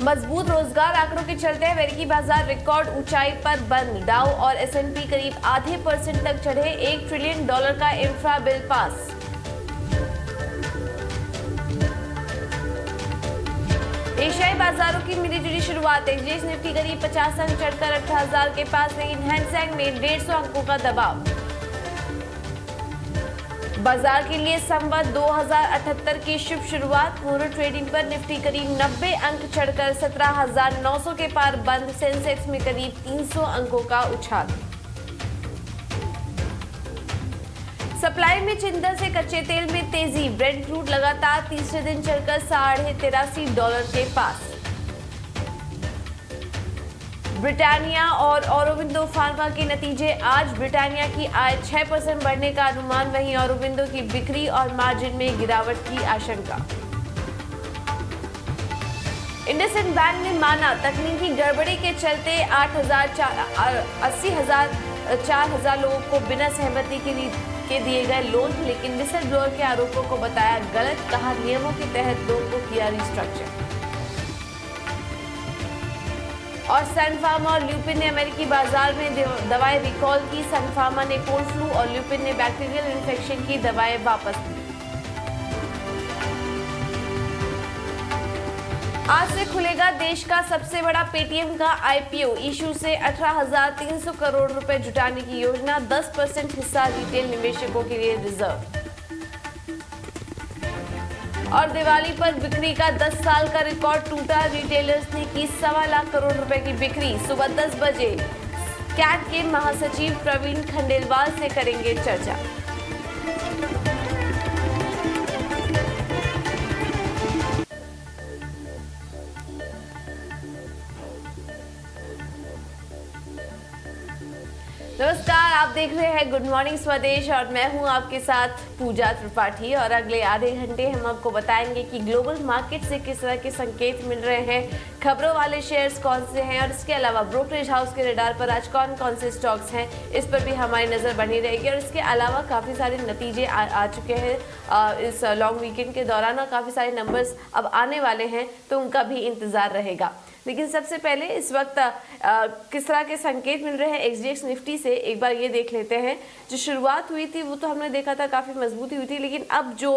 मजबूत रोजगार आंकड़ों के चलते अमेरिकी बाजार रिकॉर्ड ऊंचाई पर बंद। डाउ और एसएनपी करीब आधे % तक चढ़े। $1 ट्रिलियन का इंफ्रा बिल पास। एशियाई बाजारों की मिली-जुली शुरुआत। एसजीएक्स निफ्टी करीब 50 अंक चढ़कर 18,000 के पास, लेकिन हैंसैंग में 150 अंकों का दबाव। बाजार के लिए संवत 2078 की शुभ शुरुआत। मुहूर्त ट्रेडिंग पर निफ्टी करीब 90 अंक चढ़कर 17,900 के पार बंद। सेंसेक्स में करीब 300 अंकों का उछाल। सप्लाई में चिंता से कच्चे तेल में तेजी। ब्रेंट क्रूड लगातार तीसरे दिन चढ़कर $83 के पास। ब्रिटानिया और औरोबिंदो फार्मा के नतीजे आज। ब्रिटानिया की आय 6% बढ़ने का अनुमान, वहीं औरोबिंदो की बिक्री और मार्जिन में गिरावट की आशंका। इंडसइंड बैंक ने माना तकनीकी गड़बड़ी के चलते 4,000 लोगों को बिना सहमति के दिए गए लोन, लेकिन विसल ब्लोअर के आरोपों को बताया गलत। कहा नियमों के तहत लोन को किया रिस्ट्रक्चर। और सन फार्मा और ल्यूपिन ने अमेरिकी बाजार में दवाएं रिकॉल की। सन फार्मा ने कोल्ड फ्लू और ल्यूपिन ने बैक्टीरियल इन्फेक्शन की दवाएं वापस ली। आज से खुलेगा देश का सबसे बड़ा पेटीएम का आईपीओ। इशू से 18,300 करोड़ रुपए जुटाने की योजना। 10% हिस्सा रिटेल निवेशकों के लिए रिजर्व। और दिवाली पर बिक्री का 10 साल का रिकॉर्ड टूटा। रिटेलर्स ने की 1.25 लाख करोड़ रुपए की बिक्री। सुबह 10 बजे कैट के महासचिव प्रवीण खंडेलवाल से करेंगे चर्चा। नमस्कार, आप देख रहे हैं गुड मॉर्निंग स्वदेश और मैं हूं आपके साथ पूजा त्रिपाठी। और अगले आधे घंटे हम आपको बताएंगे कि ग्लोबल मार्केट से किस तरह के संकेत मिल रहे हैं, खबरों वाले शेयर्स कौन से हैं, और इसके अलावा ब्रोकरेज हाउस के रडार पर आज कौन कौन से स्टॉक्स हैं, इस पर भी हमारी नजर बनी रहेगी। और इसके अलावा काफ़ी सारे नतीजे आ चुके हैं इस लॉन्ग वीकेंड के दौरान, और काफ़ी सारे नंबर्स अब आने वाले हैं, तो उनका भी इंतजार रहेगा। लेकिन सबसे पहले इस वक्त किस तरह के संकेत मिल रहे हैं एसजीएक्स निफ्टी से, एक बार ये देख लेते हैं। जो शुरुआत हुई थी वो तो हमने देखा था काफ़ी मजबूती हुई थी, लेकिन अब जो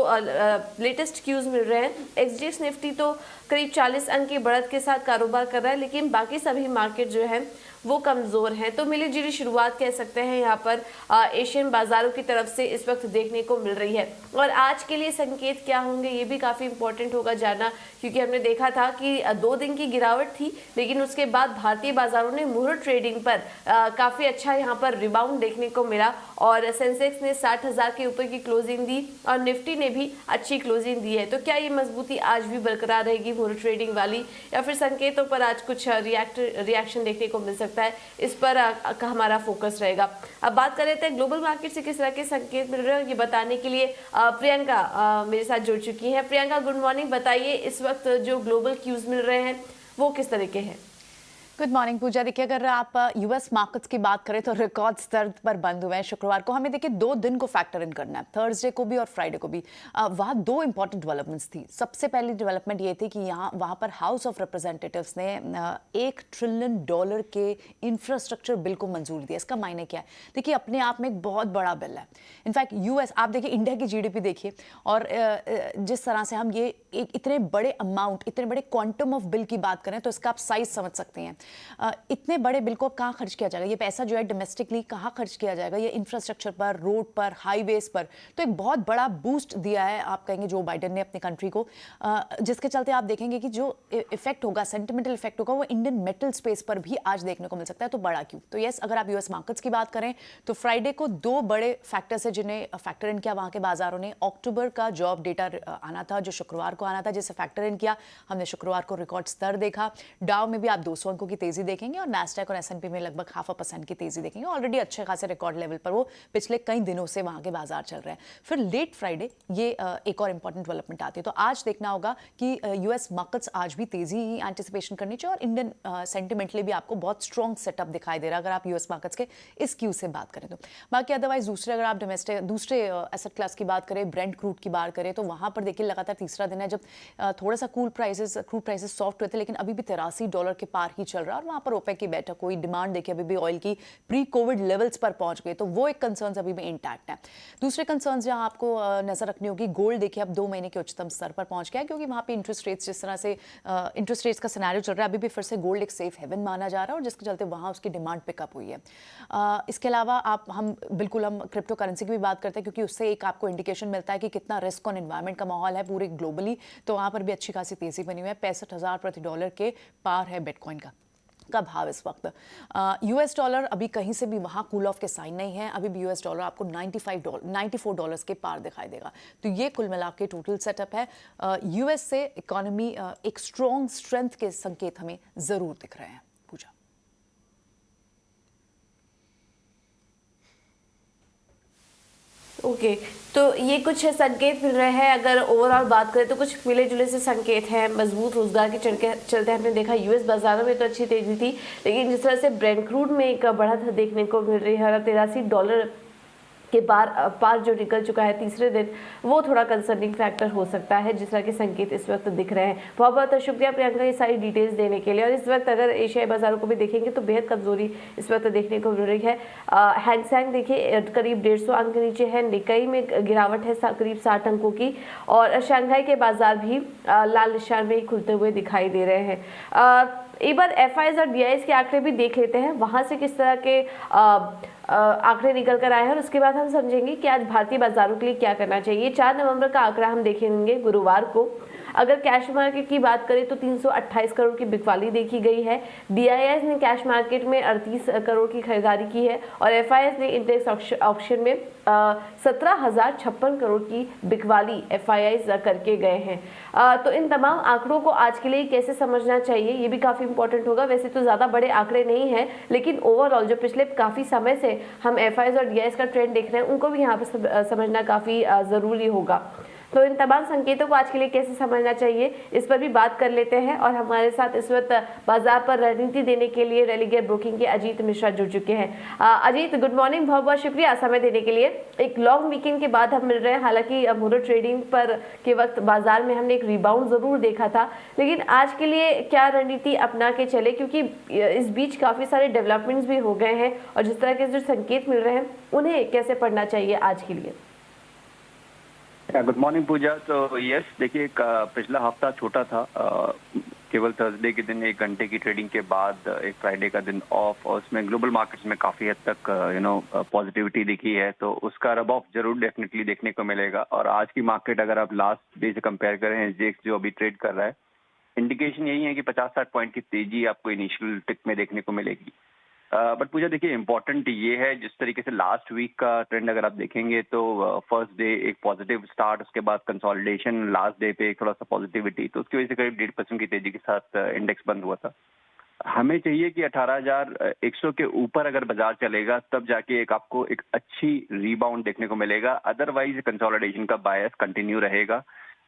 लेटेस्ट क्यूज मिल रहे हैं, एसजीएक्स निफ्टी तो करीब 40 अंक की बढ़त के साथ कारोबार कर रहा है, लेकिन बाकी सभी मार्केट जो है वो कमज़ोर हैं। तो मिली जुली शुरुआत कह सकते हैं यहाँ पर एशियन बाज़ारों की तरफ से इस वक्त देखने को मिल रही है। और आज के लिए संकेत क्या होंगे ये भी काफ़ी इंपॉर्टेंट होगा जानना, क्योंकि हमने देखा था कि 2 दिन की गिरावट थी, लेकिन उसके बाद भारतीय बाज़ारों ने मुहूर्त ट्रेडिंग पर काफ़ी अच्छा यहाँ पर रिबाउंड देखने को मिला। और सेंसेक्स ने 60,000 के ऊपर की क्लोजिंग दी और निफ्टी ने भी अच्छी क्लोजिंग दी है। तो क्या ये मजबूती आज भी बरकरार रहेगी मुहूर्त ट्रेडिंग वाली, या फिर संकेतों पर आज कुछ रिएक्शन देखने को मिल सकता है, इस पर हमारा फोकस रहेगा। अब बात कर लेते हैं ग्लोबल मार्केट से किस तरह के संकेत मिल रहे हैं, ये बताने के लिए प्रियंका मेरे साथ जुड़ चुकी हैं। Priyanka, good morning. बताइए इस वक्त जो ग्लोबल क्यूज मिल रहे हैं वो किस तरह के हैं? गुड मॉर्निंग पूजा। देखिए, अगर आप यूएस मार्केट्स की बात करें तो रिकॉर्ड स्तर पर बंद हुए हैं शुक्रवार को। हमें देखिए 2 दिन को फैक्टर इन करना है, थर्सडे को भी और फ्राइडे को भी। वहाँ 2 इंपॉर्टेंट डेवलपमेंट्स थी। सबसे पहली डेवलपमेंट ये थी कि वहाँ पर हाउस ऑफ रिप्रेजेंटेटिव्स ने $1 ट्रिलियन के इंफ्रास्ट्रक्चर बिल को मंजूरी दी। इसका मायने क्या है? देखिए, अपने आप में एक बहुत बड़ा बिल है। इनफैक्ट यूएस, आप देखिए इंडिया की जीडीपी देखिए, और जिस तरह से हम ये इतने बड़े अमाउंट, इतने बड़े क्वांटम ऑफ बिल की बात करें तो इसका आप साइज समझ सकते हैं। इतने बड़े बिल को कहाँ खर्च किया जाएगा? ये पैसा जो है डोमेस्टिकली कहाँ खर्च किया जाएगा? ये इंफ्रास्ट्रक्चर पर, रोड पर, हाईवेज पर। तो एक बहुत बड़ा बूस्ट दिया है, आप कहेंगे, जो बाइडेन ने अपने कंट्री को, जिसके चलते आप देखेंगे कि जो इफेक्ट होगा, सेंटिमेंटल इफेक्ट होगा, वो इंडियन मेटल स्पेस पर भी आज देखने को मिल सकता है। तो बड़ा क्यों? तो यस, अगर आप यूएस मार्केट्स की बात करें तो फ्राइडे को 2 बड़े फैक्टर्स है जिन्हें फैक्टर इन किया वहाँ के बाजारों ने। अक्टूबर का जॉब डेटा आना था जो शुक्रवार को आना था, जिसे फैक्टर इन किया। हमने शुक्रवार को रिकॉर्ड स्तर देखा। डाउ में भी आप 200 अंकों की की तेजी देखेंगे और नैस्डैक और S&P में लगभग 0.5% की तेजी देखेंगे। ऑलरेडी अच्छे खासे रिकॉर्ड लेवल पर वो पिछले कई दिनों से वहां के बाजार चल रहे हैं। फिर लेट फ्राइडे ये एक और इंपॉर्टेंट डेवलपमेंट आती है, तो आज देखना होगा कि यूएस मार्केट्स आज भी तेजी ही एंटिसिपेशन करनी चाहिए और इंडियन सेंटिमेंटली भी आपको बहुत स्ट्रॉन्ग सेटअप दिखाई दे रहा है अगर आप यूएस मार्केट्स के इस क्यू से बात करें तो। बाकी अदरवाइज दूसरे अगर आप डोमेस्टिक दूसरे एसेट क्लास की बात करें, ब्रेंट क्रूड की बात करें, तो वहां पर देखिए लगातार तीसरा दिन है जब थोड़ा सा क्रूड प्राइसेस सॉफ्ट हुए थे, लेकिन अभी भी $83 के पार ही चल रहा है और वहां पर ओपेक की बैठक हुई, डिमांड देखिए अभी भी ऑयल की प्री कोविड लेवल्स पर पहुंच गए, तो वो एक कंसर्न अभी भी इंटैक्ट है। दूसरे कंसर्न जहां आपको नजर रखनी होगी, गोल्ड देखिए अब 2 महीने के उच्चतम स्तर पर पहुंच गया है, क्योंकि वहां पे इंटरेस्ट रेट्स जिस तरह से इंटरेस्ट रेट्स का सिनेरियो चल रहा है, अभी भी फिर से गोल्ड एक सेफ हेवन माना जा रहा है और जिसके चलते वहां उसकी डिमांड पिकअप हुई है। इसके अलावा हम क्रिप्टो करेंसी की भी बात करते हैं, क्योंकि उससे एक आपको इंडिकेशन मिलता है कि कितना रिस्क ऑन एनवायरमेंट का माहौल है पूरे ग्लोबली, तो वहां पर भी अच्छी खासी तेजी बनी हुई है। 65,000 प्रति डॉलर के पार है बिटकॉइन का भाव इस वक्त। यूएस डॉलर अभी कहीं से भी वहां कूल ऑफ के साइन नहीं है, अभी भी यूएस डॉलर आपको $94 के पार दिखाई देगा। तो ये कुल मिला के टोटल सेटअप है। यूएस से इकोनॉमी एक स्ट्रॉन्ग स्ट्रेंथ के संकेत हमें जरूर दिख रहे हैं। पूजा, ओके तो ये कुछ संकेत मिल रहे हैं। अगर ओवरऑल बात करें तो कुछ मिले जुले से संकेत हैं। मजबूत रोजगार के चलते हमने देखा यूएस बाजारों में तो अच्छी तेजी थी, लेकिन जिस तरह से ब्रेंट क्रूड में एक बढ़त देखने को मिल रही है और $83 के पार जो निकल चुका है तीसरे दिन, वो थोड़ा कंसर्निंग फैक्टर हो सकता है जिस तरह के संकेत इस वक्त दिख रहे हैं। बहुत बहुत शुक्रिया प्रियंका ये सारी डिटेल्स देने के लिए। और इस वक्त अगर एशियाई बाजारों को भी देखेंगे तो बेहद कमजोरी इस वक्त देखने को मिल रही है। हैंगसेंग देखिए करीब 150 अंक नीचे है, निकाई में गिरावट है करीब 60 अंकों की, और शंघाई के बाजार भी लाल निशान में ही खुलते हुए दिखाई दे रहे हैं। एक बार FIs और DIs के आंकड़े भी देख लेते हैं, वहां से किस तरह के आंकड़े निकल कर आए हैं और उसके बाद हम समझेंगे कि आज भारतीय बाजारों के लिए क्या करना चाहिए। 4 नवंबर का आंकड़ा हम देखेंगे गुरुवार को। अगर कैश मार्केट की बात करें तो 328 करोड़ की बिकवाली देखी गई है। DIs ने कैश मार्केट में 38 करोड़ की खरीदारी की है और FIs ने इंडेक्स ऑक्शन में 17,056 करोड़ की बिकवाली FIs करके गए हैं। तो इन तमाम आंकड़ों को आज के लिए कैसे समझना चाहिए ये भी काफ़ी इंपॉर्टेंट होगा। वैसे तो ज़्यादा बड़े आंकड़े नहीं हैं, लेकिन ओवरऑल जो पिछले काफ़ी समय से हम FIs और DIs का ट्रेंड देख रहे हैं उनको भी यहाँ पर समझना काफ़ी ज़रूरी होगा। तो इन तमाम संकेतों को आज के लिए कैसे समझना चाहिए इस पर भी बात कर लेते हैं। और हमारे साथ इस वक्त बाजार पर रणनीति देने के लिए रेलिगेयर ब्रोकिंग के अजीत मिश्रा जुड़ चुके हैं। अजीत, गुड मॉर्निंग, बहुत बहुत शुक्रिया समय देने के लिए। एक लॉन्ग वीकेंड के बाद हम मिल रहे हैं। हालांकि मोनो ट्रेडिंग पर के वक्त बाजार में हमने एक रिबाउंड जरूर देखा था, लेकिन आज के लिए क्या रणनीति अपना के चले, क्योंकि इस बीच काफी सारे डेवलपमेंट्स भी हो गए हैं और जिस तरह के जो संकेत मिल रहे हैं उन्हें कैसे पढ़ना चाहिए आज के लिए? गुड मॉर्निंग पूजा। तो यस देखिए, पिछला हफ्ता छोटा था, केवल थर्सडे के दिन 1 घंटे की ट्रेडिंग के बाद एक फ्राइडे का दिन ऑफ, और उसमें ग्लोबल मार्केट्स में काफी हद तक पॉजिटिविटी दिखी है, तो उसका रब ऑफ जरूर डेफिनेटली देखने को मिलेगा। और आज की मार्केट अगर आप लास्ट डे से कंपेयर करें, SGX जो अभी ट्रेड कर रहा है, इंडिकेशन यही है कि 50-60 पॉइंट की तेजी आपको इनिशियल टिक में देखने को मिलेगी। बट पूजा देखिए, इम्पोर्टेंट ये है जिस तरीके से लास्ट वीक का ट्रेंड अगर आप देखेंगे तो फर्स्ट डे एक पॉजिटिव स्टार्ट, उसके बाद कंसोलिडेशन, लास्ट डे पे एक थोड़ा सा पॉजिटिविटी, तो उसकी वजह से करीब 1.5% की तेजी के साथ इंडेक्स बंद हुआ था। हमें चाहिए कि 18,100 के ऊपर अगर बाजार चलेगा तब जाके एक आपको एक अच्छी रीबाउंड देखने को मिलेगा, अदरवाइज कंसोलिडेशन का बायस कंटिन्यू रहेगा।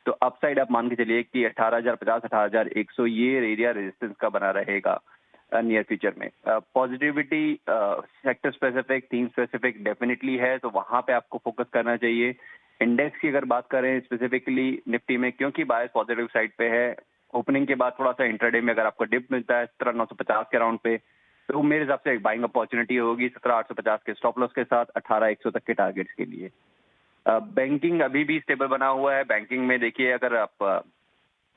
तो अपसाइड आप मान के चलिए कि 18,050, 18,100 ये एरिया रेजिस्टेंस का बना रहेगा नियर फ्यूचर में। Positivity sector specific, theme specific definitely है, तो वहां पे आपको फोकस करना चाहिए। इंडेक्स की अगर बात करें स्पेसिफिकली निफ्टी में, क्योंकि बायस पॉजिटिव साइड पे है, ओपनिंग के बाद थोड़ा सा इंट्राडे में अगर आपको डिप मिलता है 17,950 के राउंड पे, तो मेरे हिसाब से एक बाइंग अपॉर्चुनिटी होगी 17,850 के स्टॉप लॉस के साथ 18,100 तक के टारगेट्स के लिए। बैंकिंग अभी भी स्टेबल बना हुआ है। बैंकिंग में देखिए, अगर आप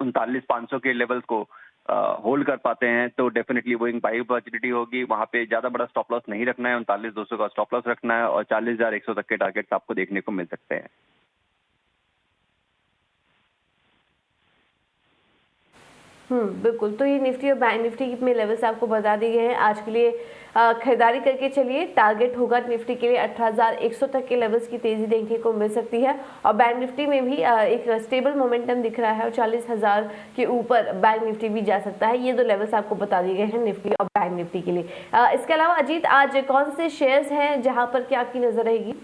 39,500 के लेवल्स को होल्ड कर पाते हैं तो डेफिनेटली वो एक बाइंग अपॉर्चुनिटी होगी। वहां पे ज्यादा बड़ा स्टॉप लॉस नहीं रखना है, 39,200 का स्टॉप लॉस रखना है और 40,100 तक के टारगेट्स आपको देखने को मिल सकते हैं। बिल्कुल। तो ये निफ्टी और बैंक निफ्टी में लेवल्स आपको बता दिए गए हैं। आज के लिए खरीदारी करके चलिए। टारगेट होगा निफ्टी के लिए 18,100 तक के लेवल्स की तेजी देखने को मिल सकती है और बैंक निफ्टी में भी एक स्टेबल मोमेंटम दिख रहा है और 40,000 के ऊपर बैंक निफ्टी भी जा सकता है। ये दो लेवल्स आपको बता दिए गए हैं निफ्टी और बैंक निफ्टी के लिए। इसके अलावा अजीत, आज कौन से शेयर्स हैं जहां पर क्या आपकी नजर रहेगी?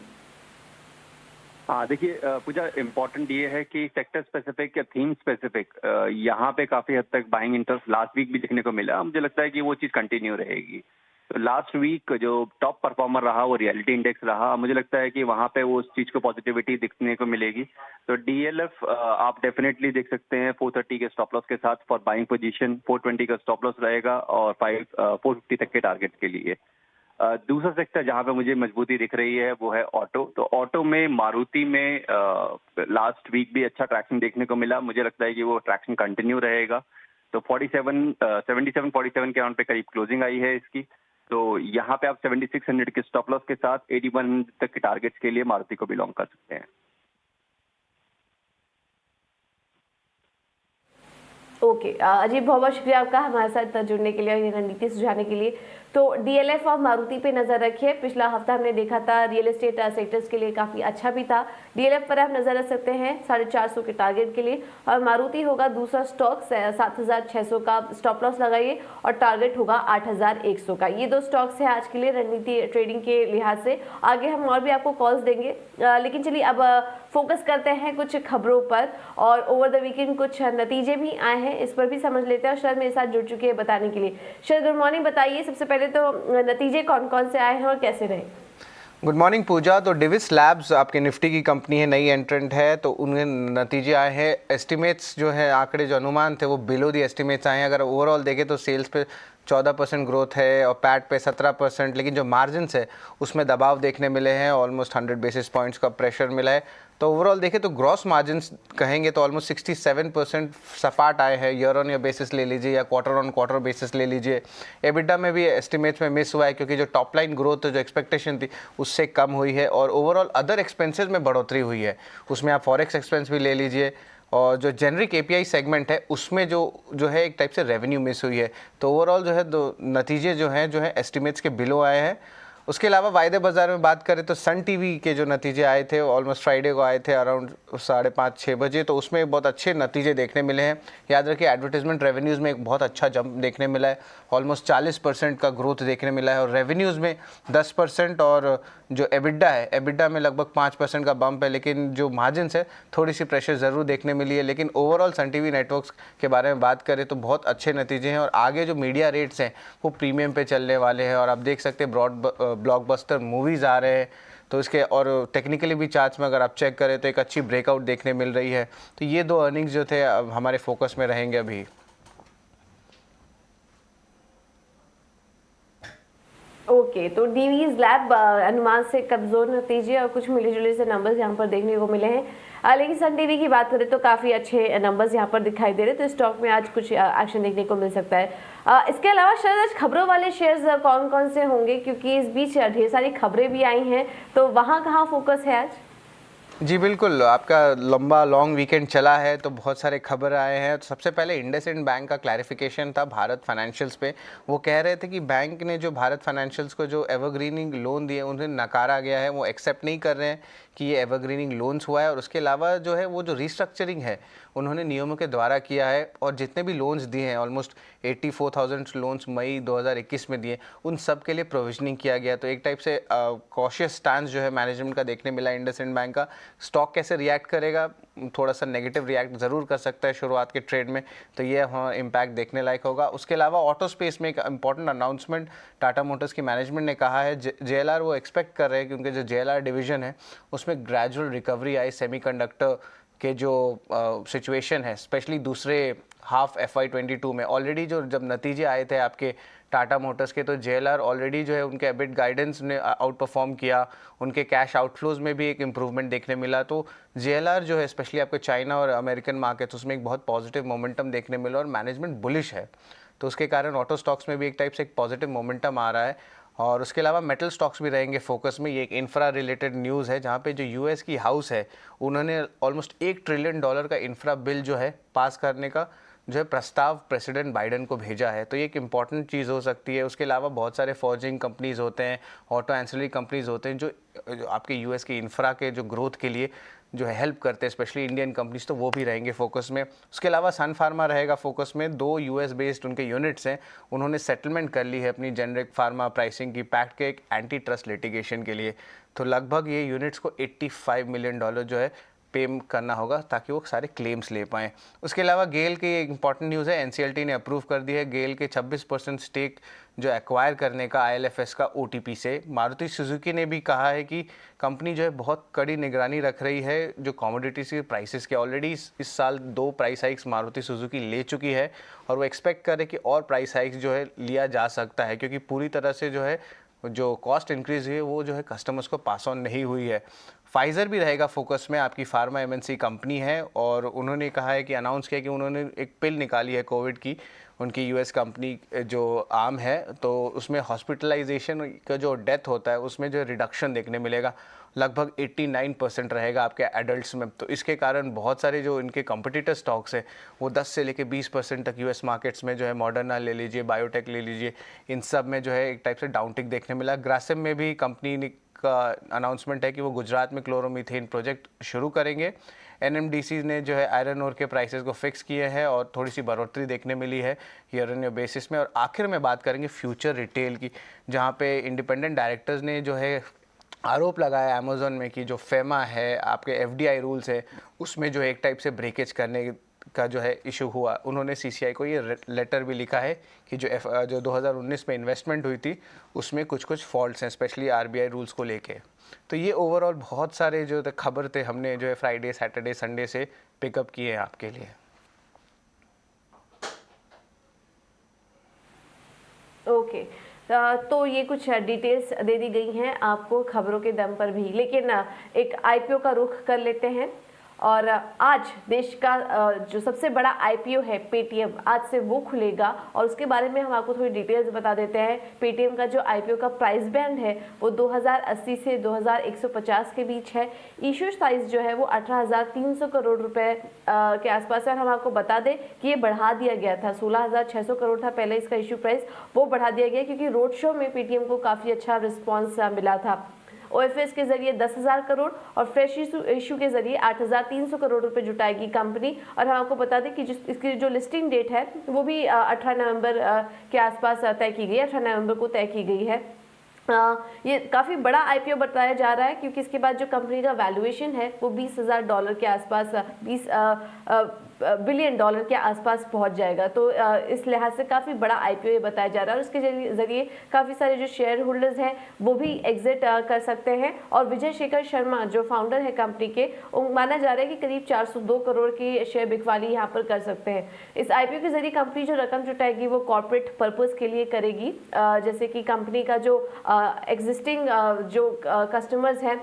हाँ देखिए पूजा, इम्पोर्टेंट ये है कि सेक्टर स्पेसिफिक या थीम स्पेसिफिक यहाँ पे काफी हद तक बाइंग इंटरेस्ट लास्ट वीक भी देखने को मिला। मुझे लगता है कि वो चीज कंटिन्यू रहेगी। तो लास्ट वीक जो टॉप परफॉर्मर रहा वो रियलिटी इंडेक्स रहा। मुझे लगता है कि वहाँ पे वो उस चीज को पॉजिटिविटी दिखने को मिलेगी। तो डीएलएफ आप डेफिनेटली देख सकते हैं 430 के स्टॉप लॉस के साथ फॉर बाइंग पोजीशन, 420 का स्टॉप लॉस रहेगा और 450 तक के टारगेट के लिए। दूसरा सेक्टर जहां पे मुझे मजबूती दिख रही है वो है ऑटो। तो ऑटो में मारुति में लास्ट वीक भी अच्छा ट्रैक्शन देखने को मिला। मुझे लगता है कि वो ट्रैक्शन कंटिन्यू रहेगा। तो 77 के राउंड पे करीब क्लोजिंग आई है इसकी। तो यहाँ पे आप 7600 के स्टॉप लॉस के साथ 81 तक के टारगेट्स के लिए मारुति को बिलोंग कर सकते हैं। ओके अजीत, बहुत बहुत शुक्रिया आपका हमारे साथ जुड़ने के लिए और ये रणनीति सुझाने के लिए। तो डीएलएफ और मारुति पे नजर रखिए। पिछला हफ्ता हमने देखा था रियल एस्टेट सेक्टर्स के लिए काफी अच्छा भी था। डीएलएफ पर आप नजर रख सकते हैं 450 के टारगेट के लिए और मारुति होगा दूसरा स्टॉक। 7,600 का स्टॉप लॉस लगाइए और टारगेट होगा 8,100 का। ये दो स्टॉक्स है आज के लिए रणनीति ट्रेडिंग के लिहाज से। आगे हम और भी आपको कॉल्स देंगे, लेकिन चलिए अब फोकस करते हैं कुछ खबरों पर। और ओवर द वीकेंड कुछ नतीजे भी आए हैं, इस पर भी समझ लेते हैं और शरद मेरे साथ जुड़ चुके हैं बताने के लिए। शरद, गुड मॉर्निंग। बताइए सबसे पहले तो नतीजे कौन कौन से आए हैं और कैसे रहे? गुड मॉर्निंग पूजा। तो डिविस लैब्स आपके निफ्टी की कंपनी है, नई एंट्रेंट है। तो उनके नतीजे आए हैं। एस्टिमेट्स जो है, आंकड़े जो अनुमान थे वो बिलो दी एस्टिमेट्स आए हैं। अगर ओवरऑल देखें तो सेल्स पे 14% ग्रोथ है और पैट पे 17%, लेकिन जो मार्जिन्स है उसमें दबाव देखने मिले हैं। ऑलमोस्ट 100 बेसिस पॉइंट्स का प्रेशर मिला है। तो ओवरऑल देखें तो ग्रॉस मार्जिन्स कहेंगे तो ऑलमोस्ट 67% सपाट आए हैं। ईयर ऑन ईयर बेसिस ले लीजिए या क्वार्टर ऑन क्वार्टर बेसिस ले लीजिए। एबिटा में भी एस्टिमेट्स में मिस हुआ है क्योंकि जो टॉप लाइन ग्रोथ जो एक्सपेक्टेशन थी उससे कम हुई है। और ओवरऑल अदर एक्सपेंसेस में बढ़ोतरी हुई है। उसमें आप फॉरेक्स एक्सपेंस भी ले लीजिए और जो जेनरिक एपीआई सेगमेंट है उसमें जो है एक टाइप से रेवेन्यू मिस हुई है। तो ओवरऑल जो है दो नतीजे जो है एस्टिमेट्स के बिलो आए हैं। उसके अलावा वायदे बाजार में बात करें तो सन टीवी के जो नतीजे आए थे ऑलमोस्ट फ्राइडे को आए थे अराउंड 5:30-6 बजे। तो उसमें बहुत अच्छे नतीजे देखने मिले हैं। याद रखिए एडवर्टाइजमेंट रेवेन्यूज़ में एक बहुत अच्छा जंप देखने मिला है। ऑलमोस्ट 40% का ग्रोथ देखने मिला है और रेवेन्यूज़ में 10% और जो एबिडा है, एबिडा में लगभग 5% का बम्प है। लेकिन जो मार्जिन्स है थोड़ी सी प्रेशर ज़रूर देखने मिली है। लेकिन ओवरऑल सन टीवी नेटवर्क्स के बारे में बात करें तो बहुत अच्छे नतीजे हैं और आगे जो मीडिया रेट्स हैं वो प्रीमियम पे चलने वाले हैं। और आप देख सकते हैं ब्लॉकबस्टर मूवीज़ आ रहे हैं। तो इसके और टेक्निकली भी चार्ट्स में अगर आप चेक करें तो एक अच्छी ब्रेकआउट देखने मिल रही है। तो ये दो अर्निंग्स जो थे अब हमारे फोकस में रहेंगे अभी। ओके तो डीवीज लैब अनुमान से कमजोर नतीजे और कुछ मिले जुले से नंबर्स यहाँ पर देखने को मिले हैं। लेकिन सन टीवी की बात करें तो काफ़ी अच्छे नंबर्स यहाँ पर दिखाई दे रहे, तो स्टॉक में आज कुछ एक्शन देखने को मिल सकता है। इसके अलावा शायद आज खबरों वाले शेयर्स कौन कौन से होंगे, क्योंकि इस बीच ढेर सारी खबरें भी आई हैं, तो वहाँ कहाँ फोकस है आज? जी बिल्कुल, आपका लंबा लॉन्ग वीकेंड चला है तो बहुत सारे खबर आए हैं। तो सबसे पहले इंडसइंड बैंक का क्लैरिफिकेशन था भारत फाइनेंशियल्स पे। वो कह रहे थे कि बैंक ने जो भारत फाइनेंशियल्स को जो एवरग्रीनिंग लोन दिए उन्हें नकारा गया है, वो एक्सेप्ट नहीं कर रहे हैं कि ये एवरग्रीनिंग लोन्स हुआ है। और उसके अलावा जो है वो जो रिस्ट्रक्चरिंग है उन्होंने नियमों के द्वारा किया है और जितने भी लोन्स दिए हैं ऑलमोस्ट 84,000 लोन्स मई 2021 में दिए, उन सब के लिए प्रोविजनिंग किया गया। तो एक टाइप से कॉशियस स्टांस जो है मैनेजमेंट का देखने मिला इंडसइंड बैंक का। स्टॉक कैसे रिएक्ट करेगा, थोड़ा सा नेगेटिव रिएक्ट ज़रूर कर सकता है शुरुआत के ट्रेड में, तो ये हाँ इम्पैक्ट देखने लायक होगा। उसके अलावा ऑटो स्पेस में एक इंपॉर्टेंट अनाउंसमेंट टाटा मोटर्स की मैनेजमेंट ने कहा है। JLR वो एक्सपेक्ट कर रहे हैं क्योंकि जो JLR डिवीज़न है उसमें ग्रेजुअल रिकवरी आई सेमीकंडक्टर के जो सिचुएशन है, स्पेशली दूसरे हाफ FY22 में। ऑलरेडी जो जब नतीजे आए थे आपके टाटा मोटर्स के, तो JLR ऑलरेडी जो है उनके एबिट गाइडेंस ने आउट परफॉर्म किया। उनके कैश आउटफ्लोज में भी एक इम्प्रूवमेंट देखने मिला। तो JLR जो है स्पेशली आपके चाइना और अमेरिकन मार्केट्स उसमें एक बहुत पॉजिटिव मोमेंटम देखने मिला और मैनेजमेंट बुलिश है। तो उसके कारण ऑटो स्टॉक्स में भी एक टाइप से एक पॉजिटिव मोमेंटम आ रहा है। और उसके अलावा मेटल स्टॉक्स भी रहेंगे फोकस में। ये एक इंफ्रा रिलेटेड न्यूज़ है जहाँ पे जो US की हाउस है उन्होंने ऑलमोस्ट $1 ट्रिलियन का इंफ्रा बिल जो है पास करने का जो है प्रस्ताव प्रेसिडेंट बाइडेन को भेजा है, तो ये एक इम्पॉर्टेंट चीज़ हो सकती है। उसके अलावा बहुत सारे फॉर्जिंग कंपनीज होते हैं, ऑटो एंसिलरी कंपनीज होते हैं जो आपके यूएस के इंफ्रा के जो ग्रोथ के लिए जो है हेल्प करते हैं, स्पेशली इंडियन कंपनीज, तो वो भी रहेंगे फोकस में। उसके अलावा सन फार्मा रहेगा फोकस में। 2 यूएस बेस्ड उनके यूनिट्स हैं, उन्होंने सेटलमेंट कर ली है अपनी जेनरिक फार्मा प्राइसिंग की पैक्ट के एक एंटी ट्रस्ट लिटिगेशन के लिए। तो लगभग ये यूनिट्स को $85 मिलियन जो है पे करना होगा ताकि वो सारे क्लेम्स ले पाएँ। उसके अलावा गेल की एक इंपॉर्टेंट न्यूज़ है, एनसीएलटी ने अप्रूव कर दी है गेल के 26% स्टेक जो एक्वायर करने का आईएलएफएस का ओटीपी से। मारुति सुजुकी ने भी कहा है कि कंपनी जो है बहुत कड़ी निगरानी रख रही है जो कमोडिटीज़ के प्राइसेस के। ऑलरेडी इस साल 2 प्राइस हाइक्स मारुति सुजुकी ले चुकी है और वो एक्सपेक्ट करे कि और प्राइस हाइक्स जो है लिया जा सकता है, क्योंकि पूरी तरह से जो है जो कॉस्ट इंक्रीज हुई है वो जो है कस्टमर्स को पास ऑन नहीं हुई है। फाइज़र भी रहेगा फोकस में, आपकी फार्मा एमएनसी कंपनी है और उन्होंने कहा है कि अनाउंस किया कि उन्होंने एक पिल निकाली है कोविड की, उनकी यूएस कंपनी जो आर्म है, तो उसमें हॉस्पिटलाइजेशन का जो डेथ होता है उसमें जो रिडक्शन देखने मिलेगा, लगभग 89% रहेगा आपके एडल्ट्स में। तो इसके कारण बहुत सारे जो इनके कॉम्पिटिटर स्टॉक्स हैं वो 10 से लेके 20% तक यूएस मार्केट्स में जो है, मॉडर्ना ले लीजिए, बायोटेक ले लीजिए, इन सब में जो है एक टाइप से डाउनटिक देखने मिला। ग्रासिम में भी कंपनी का अनाउंसमेंट है कि वो गुजरात में क्लोरोमीथेन प्रोजेक्ट शुरू करेंगे। एनएमडीसी ने जो है आयरन ओर के प्राइसेस को फिक्स किए हैं और थोड़ी सी बढ़ोतरी देखने मिली है ईयर ऑन ईयर बेसिस में। और आखिर में बात करेंगे फ्यूचर रिटेल की, जहाँ पे इंडिपेंडेंट डायरेक्टर्स ने जो है आरोप लगाया अमेज़न में कि जो फेमा है, आपके एफडीआई रूल्स है, उसमें जो एक टाइप से ब्रेकेज करने का जो है इशू हुआ। उन्होंने सीसीआई को ये लेटर भी लिखा है कि जो 2019 में इन्वेस्टमेंट हुई थी उसमें कुछ फॉल्ट्स हैं, स्पेशली आरबीआई रूल्स को लेके। तो ये ओवरऑल बहुत सारे जो खबर थे हमने जो है फ्राइडे, सैटरडे, संडे से पिकअप किए हैं आपके लिए। ओके तो ये कुछ डिटेल्स दे दी गई हैं आपको खबरों के दम पर भी, लेकिन एक आईपीओ का रुख कर लेते हैं। और आज देश का जो सबसे बड़ा आईपीओ है पेटीएम, आज से वो खुलेगा और उसके बारे में हम आपको थोड़ी डिटेल्स बता देते हैं। पेटीएम का जो आईपीओ का प्राइस बैंड है वो 2080 से 2150 के बीच है। इशू साइज जो है वो 18,300 करोड़ रुपए के आसपास है। और हम आपको बता दें कि ये बढ़ा दिया गया था, 16,600 करोड़ था पहले इसका इशू प्राइस, वो बढ़ा दिया गया क्योंकि रोड शो में पेटीएम को काफ़ी अच्छा रिस्पॉन्स मिला था। ओएफएस के जरिए 10,000 करोड़ और फ्रेश इशू के जरिए 8,300 करोड़ रुपए जुटाएगी कंपनी। और हम आपको बता दें कि इसकी जो लिस्टिंग डेट है वो भी 18 नवंबर के आसपास तय की गई है, 18 नवंबर को तय की गई है। ये काफ़ी बड़ा आईपीओ बताया जा रहा है क्योंकि इसके बाद जो कंपनी का वैल्यूएशन है वो $20,000 के आसपास, 20 बिलियन डॉलर के आसपास पहुंच जाएगा। तो इस लिहाज से काफ़ी बड़ा आईपीओ बताया जा रहा है और इसके जरिए काफ़ी सारे जो शेयर होल्डर्स हैं वो भी एग्जिट कर सकते हैं। और विजय शेखर शर्मा जो फाउंडर है कंपनी के, माना जा रहा है कि करीब 402 करोड़ की शेयर बिकवाली यहाँ पर कर सकते हैं। इस आईपीओ के जरिए कंपनी जो रकम जुटाएगी वो कॉर्पोरेट पर्पस के लिए करेगी, जैसे कि कंपनी का जो एग्जिस्टिंग जो कस्टमर्स हैं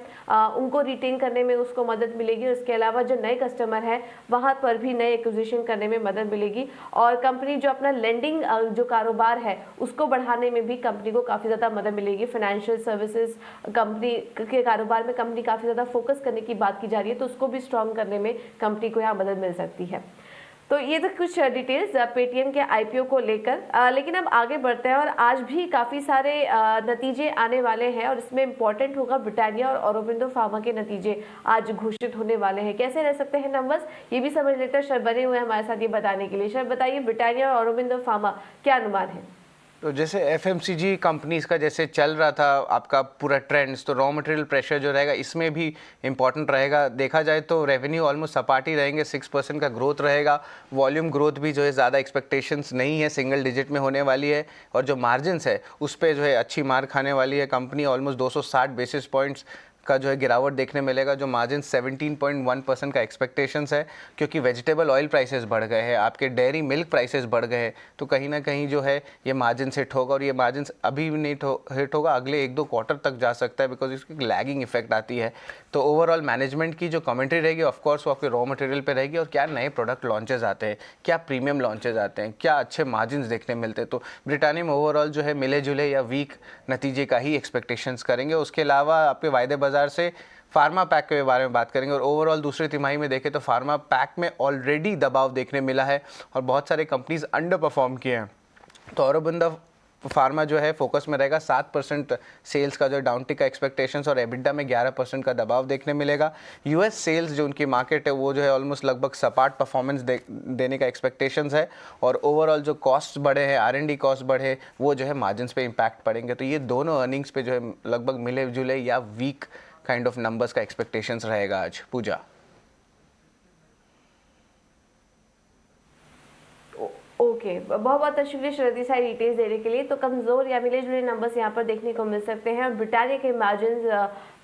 उनको रिटेन करने में उसको मदद मिलेगी। और इसके अलावा जो नए कस्टमर हैं वहाँ पर भी नए एक्विजिशन करने में मदद मिलेगी। और कंपनी जो अपना लेंडिंग जो कारोबार है उसको बढ़ाने में भी कंपनी को काफ़ी ज़्यादा मदद मिलेगी। फाइनेंशियल सर्विसेज कंपनी के कारोबार में कंपनी काफ़ी ज़्यादा फोकस करने की बात की जा रही है, तो उसको भी स्ट्रॉन्ग करने में कंपनी को यहाँ मदद मिल सकती है। तो ये तो कुछ डिटेल्स पेटीएम के आईपीओ को लेकर, लेकिन अब आगे बढ़ते हैं। और आज भी काफ़ी सारे नतीजे आने वाले हैं और इसमें इंपॉर्टेंट होगा ब्रिटानिया और ऑरोबिंदो फार्मा के नतीजे आज घोषित होने वाले हैं। कैसे रह सकते हैं नंबर्स, ये भी समझ लेते हैं। शर बने हुए हमारे साथ ये बताने के लिए। शर बताइए, ब्रिटानिया और ऑरोबिंदो फार्मा क्या अनुमान है? तो जैसे एफएमसीजी कंपनीज का जैसे चल रहा था आपका पूरा ट्रेंड्स, तो रॉ मटेरियल प्रेशर जो रहेगा इसमें भी इंपॉर्टेंट रहेगा। देखा जाए तो रेवेन्यू ऑलमोस्ट सपाट ही रहेंगे, 6% का ग्रोथ रहेगा। वॉल्यूम ग्रोथ भी जो है ज़्यादा एक्सपेक्टेशंस नहीं है, सिंगल डिजिट में होने वाली है। और जो मार्जिन्स है उस पर जो है अच्छी मार खाने वाली है कंपनी। ऑलमोस्ट 260 बेसिस पॉइंट्स का जो है गिरावट देखने मिलेगा। जो मार्जिन 17.1% का एक्सपेक्टेशंस है, क्योंकि वेजिटेबल ऑयल प्राइसेस बढ़ गए हैं, आपके डेयरी मिल्क प्राइसेस बढ़ गए हैं, तो कहीं ना कहीं जो है ये मार्जिन हिट होगा। और ये मार्जिन अभी भी नहीं हिट होगा, अगले 1-2 क्वार्टर तक जा सकता है, बिकॉज इसकी लैगिंग इफेक्ट आती है। तो ओवरऑल मैनेजमेंट की जो कमेंट्री रहेगी ऑफकोर्स वो आपके रॉ मटेरियल पे रहेगी, और क्या नए प्रोडक्ट लॉन्चेज आते हैं, क्या प्रीमियम लॉन्चेज आते हैं, क्या अच्छे मार्जिन देखने मिलते हैं। तो ब्रिटानिया में ओवरऑल जो है मिले जुले या वीक नतीजे का ही एक्सपेक्टेशंस करेंगे। उसके अलावा आपके वायदे बाजार से फार्मा पैक के बारे में बात करेंगे और ओवरऑल दूसरी तिमाही में देखें तो फार्मा पैक में ऑलरेडी दबाव देखने मिला है और बहुत सारे कंपनीज अंडर परफॉर्म किए हैं। तो औरबिंदो फार्मा जो है फोकस में रहेगा। 7% सेल्स का जो डाउनटिक का एक्सपेक्टेशंस और एबिटा में 11% का दबाव देखने मिलेगा। यूएस सेल्स जो उनकी मार्केट है वो जो है ऑलमोस्ट लगभग सपाट परफॉर्मेंस देने का एक्सपेक्टेशंस है और ओवरऑल जो कॉस्ट बढ़े हैं, R&D कॉस्ट बढ़े, वो जो है मार्जिन्स पे इम्पैक्ट पड़ेंगे। तो ये दोनों अर्निंग्स पे जो है लगभग मिले जुले या वीक काइंड ऑफ नंबर्स का एक्सपेक्टेशंस रहेगा आज। पूजा। ओके, बहुत बहुत शुक्रिया श्रुति सारी डिटेल्स देने के लिए। तो कमजोर या मिले जुले नंबर्स यहाँ पर देखने को मिल सकते हैं और ब्रिटानिया के मार्जिन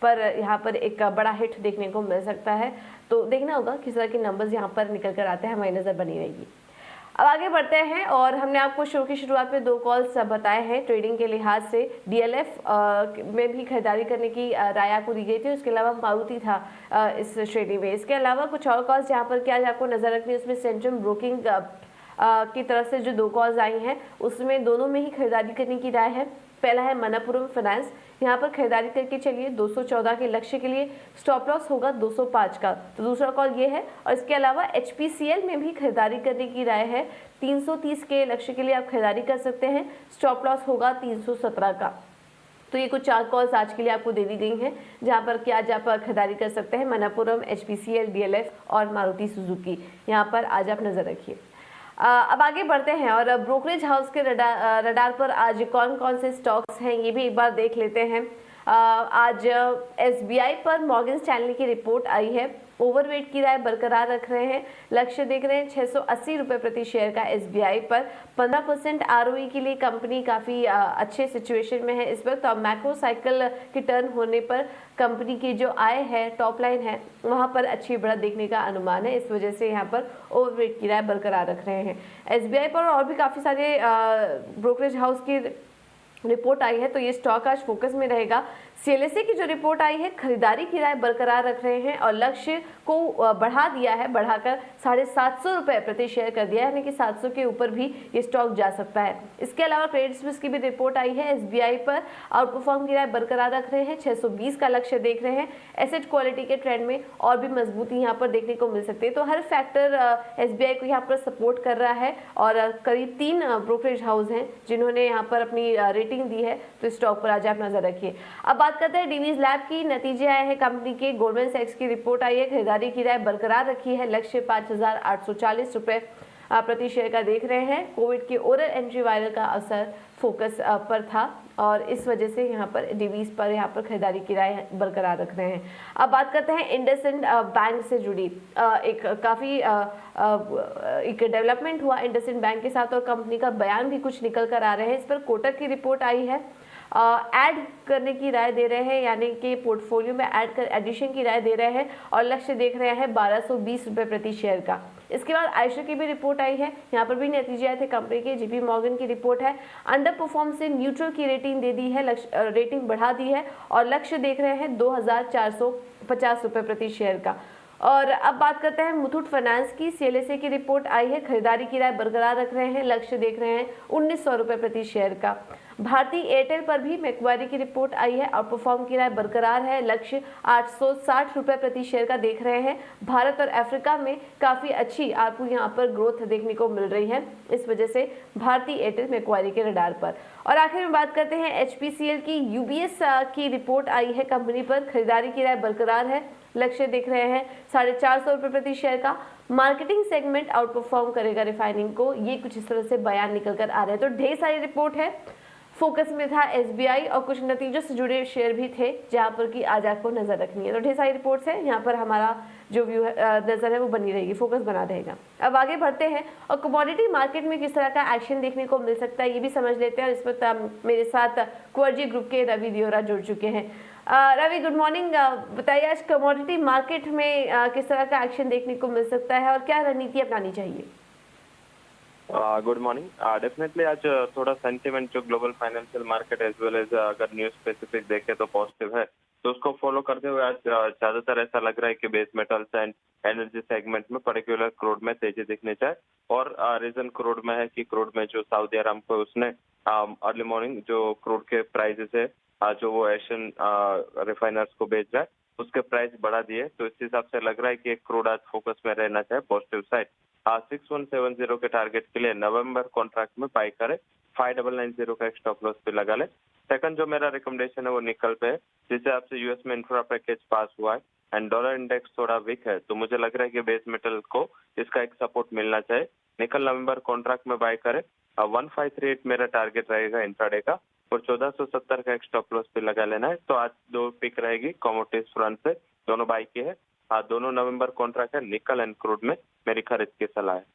पर यहाँ पर एक बड़ा हिट देखने को मिल सकता है। तो देखना होगा किस तरह के नंबर्स यहाँ पर निकल कर आते हैं, हमारी नज़र बनी रहेगी। अब आगे बढ़ते हैं और हमने आपको शो की शुरुआत में 2 कॉल्स बताए हैं ट्रेडिंग के लिहाज से। DLF में भी खरीदारी करने की राय आपको दी गई थी, उसके अलावा मारुति था इस श्रेणी में। इसके अलावा कुछ और कॉल्स यहाँ पर क्या आपको नजर रखनी है, उसमें सेंट्रम ब्रोकिंग की तरफ से जो 2 कॉल्स आई हैं उसमें दोनों में ही खरीदारी करने की राय है। पहला है मनप्पुरम फाइनेंस, यहाँ पर खरीदारी करके चलिए 214 के लक्ष्य के लिए, स्टॉप लॉस होगा 205 का। तो दूसरा कॉल ये है। और इसके अलावा HPCL में भी खरीदारी करने की राय है। 330 के लक्ष्य के लिए आप खरीदारी कर सकते हैं, स्टॉप लॉस होगा 317 का। तो ये कुछ 4 कॉल्स आज के लिए आपको दे दी गई हैं जहां पर कि आज आप खरीदारी कर सकते हैं। मनप्पुरम, HPCL, DLF और मारुति सुजुकी, यहाँ पर आज आप नजर रखिए। अब आगे बढ़ते हैं और ब्रोकरेज हाउस के रडार पर आज कौन कौन से स्टॉक्स हैं ये भी एक बार देख लेते हैं। आज SBI पर मॉर्गन स्टैनली की रिपोर्ट आई है। ओवरवेट की राय बरकरार रख रहे हैं, लक्ष्य देख रहे हैं 680 रुपये प्रति शेयर का SBI पर। 15% ROE के लिए कंपनी काफ़ी अच्छे सिचुएशन में है इस वक्त। और मैक्रो साइकिल के टर्न होने पर कंपनी की जो आय है, टॉप लाइन है, वहाँ पर अच्छी बढ़त देखने का अनुमान है। इस वजह से यहाँ पर ओवरवेट की राय बरकरार रख रहे हैं। SBI पर और भी काफ़ी सारे ब्रोकरेज हाउस की रिपोर्ट आई है तो ये स्टॉक आज फोकस में रहेगा। CLSA की जो रिपोर्ट आई है खरीदारी की राय बरकरार रख रहे हैं और लक्ष्य को बढ़ा दिया है, बढ़ाकर 750 रुपये प्रति शेयर कर दिया है, यानी कि 700 के ऊपर भी ये स्टॉक जा सकता है। इसके अलावा क्रेडिट स्विस की भी रिपोर्ट आई है। SBI पर आउट परफॉर्म की राय बरकरार रख रहे हैं, 620 का लक्ष्य देख रहे हैं। एसेट क्वालिटी के ट्रेंड में और भी मजबूती यहाँ पर देखने को मिल सकती है। तो हर फैक्टर SBI को यहाँ पर सपोर्ट कर रहा है और करीब 3 ब्रोकरेज हाउस हैं जिन्होंने यहाँ पर अपनी रेटिंग दी है। तो स्टॉक पर आज आप नजर रखिए। अब बात करते हैं डिवीज लैब की। नतीजे आए हैं कंपनी के। गोल्डमैन सैक्स की रिपोर्ट आई है, खरीदारी की राय बरकरार रखी है, लक्ष्य 5840 रुपये प्रति शेयर का देख रहे हैं। कोविड के ओरल एंट्री वायरल का असर फोकस पर था और इस वजह से यहाँ पर डिवीज पर यहाँ पर खरीदारी की राय बरकरार रख रहे हैं। अब बात करते हैं इंडसइंड बैंक से जुड़ी एक काफ़ी एक डेवलपमेंट हुआ इंडसइंड बैंक के साथ और कंपनी का बयान भी कुछ निकल कर आ रहे हैं। इस पर कोटक की रिपोर्ट आई है, ऐड करने की राय दे रहे हैं, यानी कि पोर्टफोलियो में एडिशन की राय दे रहे हैं और लक्ष्य देख रहे हैं 1220 रुपये प्रति शेयर का। इसके बाद आयशर की भी रिपोर्ट आई है, यहाँ पर भी नतीजे आए थे कंपनी के। JP मॉर्गन की रिपोर्ट है, अंडर परफॉर्म से न्यूट्रल की रेटिंग दे दी है, रेटिंग बढ़ा दी है और लक्ष्य देख रहे हैं 2450 रुपये प्रति शेयर का। और अब बात करते हैं मुथूट फाइनेंस की। CLSA की रिपोर्ट आई है, खरीदारी की राय बरकरार रख रहे हैं, लक्ष्य देख रहे हैं 1900 रुपये प्रति शेयर का। भारती एयरटेल पर भी मैक्वारी की रिपोर्ट आई है और परफॉर्म की राय बरकरार है, लक्ष्य 860 रुपये प्रति शेयर का देख रहे हैं। भारत और अफ्रीका में काफ़ी अच्छी आपको यहाँ पर ग्रोथ देखने को मिल रही है, इस वजह से भारती एयरटेल मैक्वारी के रडार पर। और आखिर में बात करते हैं HPCL की। UBS की रिपोर्ट आई है कंपनी पर, खरीदारी की राय बरकरार है, लक्ष्य देख रहे हैं 450 रुपये प्रति शेयर का। मार्केटिंग सेगमेंट आउट परफॉर्म करेगा रिफाइनिंग को, ये कुछ इस तरह से बयान निकल कर आ रहे हैं। तो ढेर सारी रिपोर्ट है, फोकस में था SBI और कुछ नतीजों से जुड़े शेयर भी थे जहां पर कि आज आपको नजर रखनी है। तो ढेर सारी रिपोर्ट्स है, यहाँ पर हमारा जो व्यू नजर है वो बनी रहेगी, फोकस बना रहेगा। अब आगे बढ़ते हैं और कमोडिटी मार्केट में किस तरह का एक्शन देखने को मिल सकता है ये भी समझ लेते हैं। और इस पर मेरे साथ क्वर्जी ग्रुप के रवि दियोरा जुड़ चुके हैं। Ravi, good morning. बताइए आज कमोडिटी मार्केट में किस तरह का एक्शन देखने को मिल सकता है और क्या रणनीति अपनानी चाहिए? Good morning. डेफिनेटली आज थोड़ा सेंटिमेंट जो global financial market as well as अगर न्यूज स्पेसिफिक देखे तो पॉजिटिव है, तो उसको फॉलो करते हुए आज ज्यादातर ऐसा लग रहा है कि base metals and energy segment में पर्टिकुलर क्रूड में तेजी दिखनी चाहिए। और रीजन क्रूड में है कि क्रूड में जो सऊदी अरब को उसने अर्ली मॉर्निंग जो क्रूड के प्राइजेस है जो वो एशियन रिफाइनर्स को बेच रहा है उसके प्राइस बढ़ा दिए, तो इस हिसाब से लग रहा है कि क्रूड आज फोकस में रहना चाहिए पॉजिटिव साइड। 6170 के टारगेट के लिए नवंबर कॉन्ट्रैक्ट में बाई करें, 5990 का एक स्टॉप लॉस पे लगा ले। सेकंड जो मेरा रिकमेंडेशन है वो निकल पे है, जिससे आपसे यूएस में इंफ्रा पैकेज पास हुआ है एंड डॉलर इंडेक्स थोड़ा वीक है, तो मुझे लग रहा है कि बेस मेटल को इसका एक सपोर्ट मिलना चाहिए। निकल नवंबर कॉन्ट्रैक्ट में बाय करें, 1538 मेरा टारगेट रहेगा इंट्राडे का, और 1470 का एक स्टॉप लॉस पे लगा लेना है। तो आज दो पिक रहेगी कमोडिटीज फ्रंट से, दोनों बाई की है। दोनों नवंबर कॉन्ट्रैक्ट है, निकल एंड क्रूड में मेरी खरीद की सलाह है।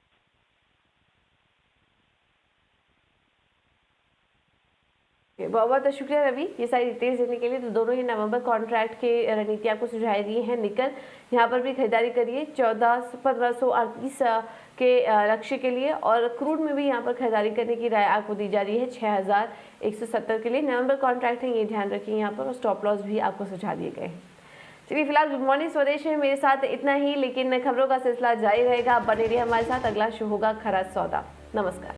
बहुत बहुत शुक्रिया रवि, ये सारी डिटेल्स देने के लिए। तो दोनों ही नवंबर कॉन्ट्रैक्ट के रणनीति आपको सुझाई दी है। निकल यहाँ पर भी खरीदारी करिए 1538 के लक्ष्य के लिए, और क्रूड में भी यहाँ पर खरीदारी करने की राय आपको दी जा रही है 6170 के लिए नवंबर कॉन्ट्रैक्ट है, ये ध्यान रखिए यहाँ पर। और स्टॉप लॉस भी आपको सुझा दिए गए हैं। चलिए फिलहाल गुड मॉर्निंग स्वदेश में मेरे साथ इतना ही, लेकिन खबरों का सिलसिला जारी रहेगा। आप बने रहिए हमारे साथ। अगला शो होगा खरा सौदा। नमस्कार।